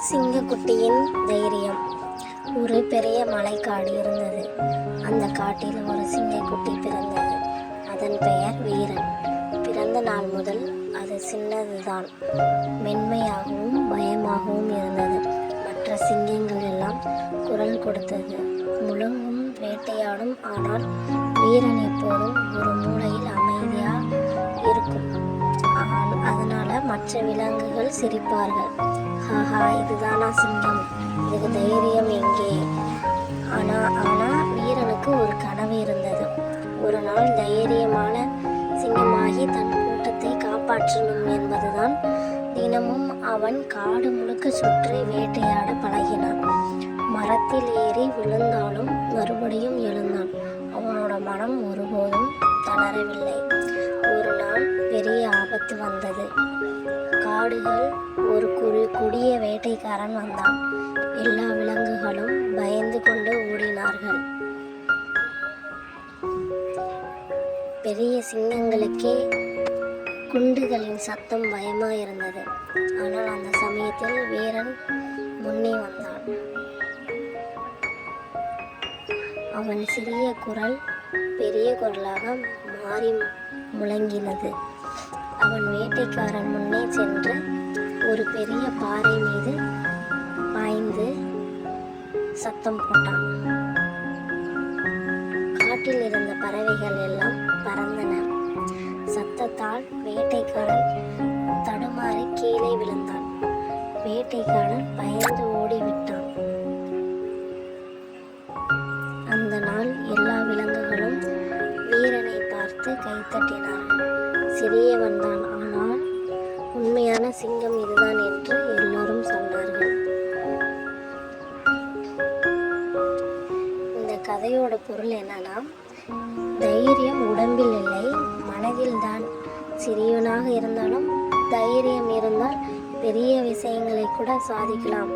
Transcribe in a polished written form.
சிங்கக்குட்டியின் தைரியம். ஒரு பெரிய மலைக்காடு இருந்தது. அந்த காட்டில் ஒரு சிங்கக்குட்டி பிறந்தது. அதன் பெயர் வீரன். பிறந்த நாள் முதல் அது சின்னதுதான். மென்மையாகவும் பயமாகவும் இருந்தது. மற்ற சிங்கங்கள் எல்லாம் குரல் கொடுத்தது, முழங்கும், வேட்டையாடும். ஆனால் வீரன் எப்போதும் ஒரு மூலையில் அமைதியா இருக்கும். அதனால மற்ற விலங்குகள் சிரிப்பார்கள். ஹாஹா, இதுதானா சிங்கம், இதுக்கு தைரியம் எங்கே? ஆனா வீரனுக்கு ஒரு கனவு இருந்தது. ஒரு நாள் தைரியமான சிங்கமாகி தன் கூட்டத்தை காப்பாற்றணும் என்பதுதான். தினமும் அவன் காடு முழுக்க சுற்றி வேட்டையாட பழகினான். மரத்தில் ஏறி விழுந்தாலும் மறுபடியும் எழுந்தான். அவனோட மனம் ஒருபோதும் தளரவில்லை. ஒரு நாள் பெரிய ஆபத்து வந்தது. காடுகள் ஒரு கொடிய வேட்டைக்காரன் வந்தான். எல்லா விலங்குகளும் பயந்து கொண்டு ஓடினார்கள். பெரிய சிங்கங்களுக்கே குண்டுகளின் சத்தம் பயமாயிருந்தது. ஆனால் அந்த சமயத்தில் வீரன் முன்னே வந்தான். அவன் சிறிய குரல் பெரிய குரலாக மாறி முழங்கினது. அவன் வேட்டைக்காரன் முன்னே சென்று ஒரு பெரிய பாறை மீது பாய்ந்து சத்தம் போட்டான். காட்டில் இருந்த பறவைகள் எல்லாம் பறந்தன. சத்தத்தால் வேட்டைக்காரன் தடுமாறி கீழே விழுந்தான். வேட்டைக்காரன் பயந்து ஓடிவிட்டான். அந்த நாள் எல்லா விலங்குகளும் வீரனை பார்த்து கைத்தட்டினார்கள். சிறியவன் தான், ஆனால் உண்மையான சிங்கம் இதுதான் என்று எல்லோரும் சொன்னார்கள். இந்த கதையோட பொருள் என்னன்னா, தைரியம் உடம்பில் இல்லை, மனதில் தான். சிறியவனாக இருந்தாலும் தைரியம் இருந்தால் பெரிய விஷயங்களை கூட சாதிக்கலாம்.